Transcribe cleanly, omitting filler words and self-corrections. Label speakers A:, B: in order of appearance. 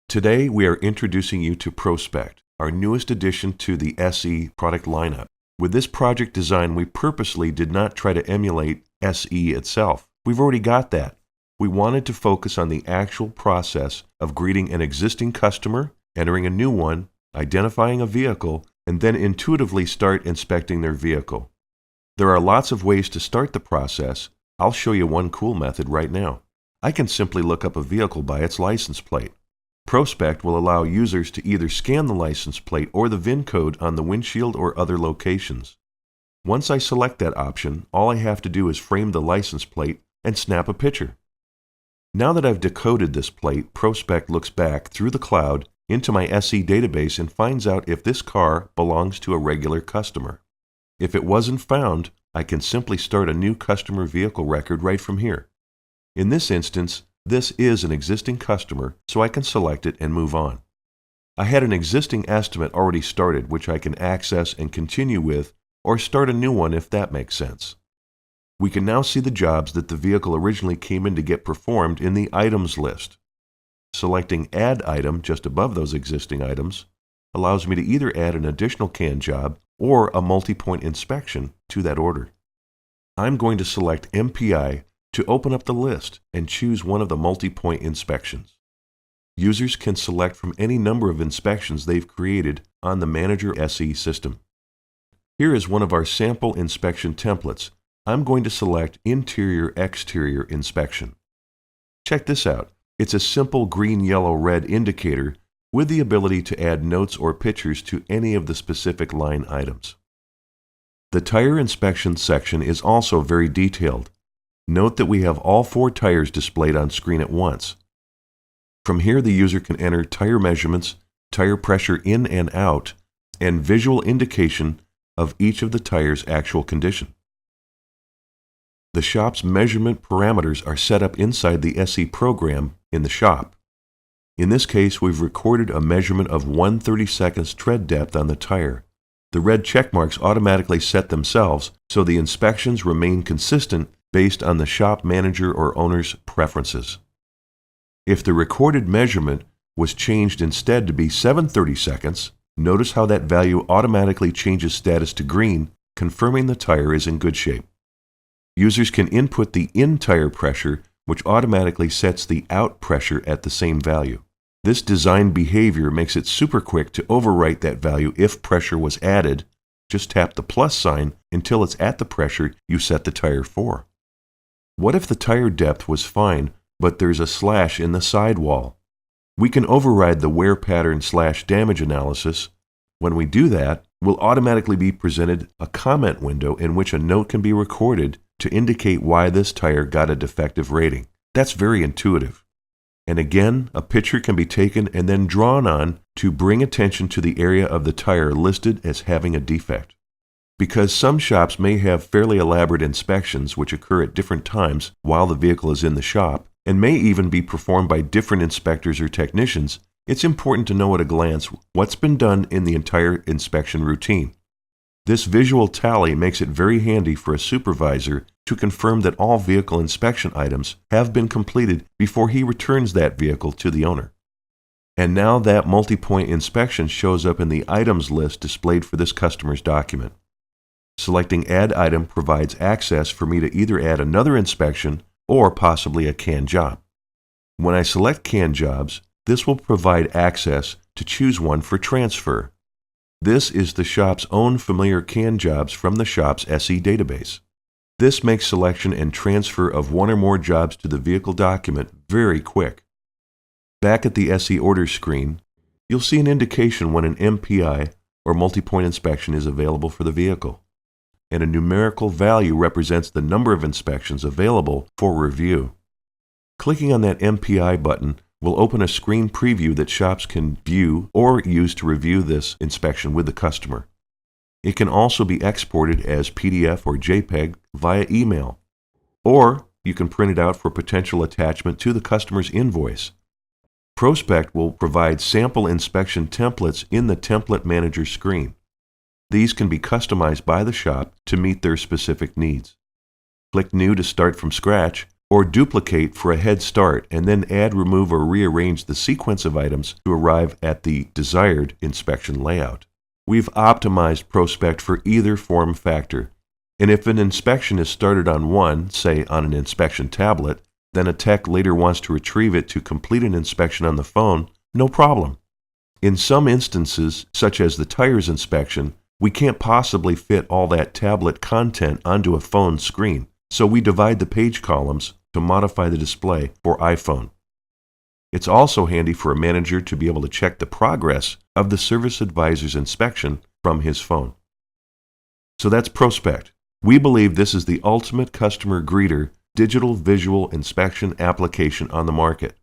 A: Today, we are introducing you to ProSpect, our newest addition to the SE product lineup. With this project design, we purposely did not try to emulate SE itself. We've already got that. We wanted to focus on the actual process of greeting an existing customer, entering a new one, identifying a vehicle, and then intuitively start inspecting their vehicle. There are lots of ways to start the process. I'll show you one cool method right now. I can simply look up a vehicle by its license plate. ProSpect will allow users to either scan the license plate or the VIN code on the windshield or other locations. Once I select that option, all I have to do is frame the license plate and snap a picture. Now that I've decoded this plate, ProSpect looks back through the cloud into my SE database and finds out if this car belongs to a regular customer. If it wasn't found, I can simply start a new customer vehicle record right from here. In this instance, this is an existing customer, so I can select it and move on. I had an existing estimate already started, which I can access and continue with, or start a new one if that makes sense. We can now see the jobs that the vehicle originally came in to get performed in the items list. Selecting Add Item just above those existing items allows me to either add an additional CAN job or a multi-point inspection to that order. I'm going to select MPI to open up the list and choose one of the multi-point inspections. Users can select from any number of inspections they've created on the Manager SE system. Here is one of our sample inspection templates. I'm going to select Interior-Exterior Inspection. Check this out. It's a simple green, yellow, red indicator with the ability to add notes or pictures to any of the specific line items. The tire inspection section is also very detailed. Note that we have all 4 tires displayed on screen at once. From here, the user can enter tire measurements, tire pressure in and out, and visual indication of each of the tire's actual condition. The shop's measurement parameters are set up inside the SE program in the shop. In this case, we've recorded a measurement of 1/32 tread depth on the tire. The red check marks automatically set themselves, so the inspections remain consistent based on the shop manager or owner's preferences. If the recorded measurement was changed instead to be 7/32, notice how that value automatically changes status to green, confirming the tire is in good shape. Users can input the in-tire pressure, which automatically sets the out pressure at the same value. This design behavior makes it super quick to overwrite that value if pressure was added. Just tap the plus sign until it's at the pressure you set the tire for. What if the tire depth was fine, but there's a slash in the sidewall? We can override the wear pattern / damage analysis. When we do that, we'll automatically be presented a comment window in which a note can be recorded to indicate why this tire got a defective rating. That's very intuitive. And again, a picture can be taken and then drawn on to bring attention to the area of the tire listed as having a defect. Because some shops may have fairly elaborate inspections which occur at different times while the vehicle is in the shop, and may even be performed by different inspectors or technicians, it's important to know at a glance what's been done in the entire inspection routine. This visual tally makes it very handy for a supervisor to confirm that all vehicle inspection items have been completed before he returns that vehicle to the owner. And now that multi-point inspection shows up in the items list displayed for this customer's document. Selecting Add Item provides access for me to either add another inspection or possibly a CAN job. When I select CAN jobs, this will provide access to choose one for transfer. This is the shop's own familiar CAN jobs from the shop's SE database. This makes selection and transfer of one or more jobs to the vehicle document very quick. Back at the SE orders screen, you'll see an indication when an MPI or multi-point inspection is available for the vehicle, and a numerical value represents the number of inspections available for review. Clicking on that MPI button will open a screen preview that shops can view or use to review this inspection with the customer. It can also be exported as PDF or JPEG via email, or you can print it out for potential attachment to the customer's invoice. ProSpect will provide sample inspection templates in the Template Manager screen. These can be customized by the shop to meet their specific needs. Click New to start from scratch, or duplicate for a head start and then add, remove, or rearrange the sequence of items to arrive at the desired inspection layout. We've optimized ProSpect for either form factor, and if an inspection is started on one, say on an inspection tablet, then a tech later wants to retrieve it to complete an inspection on the phone, no problem. In some instances, such as the tires inspection, we can't possibly fit all that tablet content onto a phone screen, so we divide the page columns to modify the display for iPhone. It's also handy for a manager to be able to check the progress of the service advisor's inspection from his phone. So that's ProSpect. We believe this is the ultimate customer greeter digital visual inspection application on the market.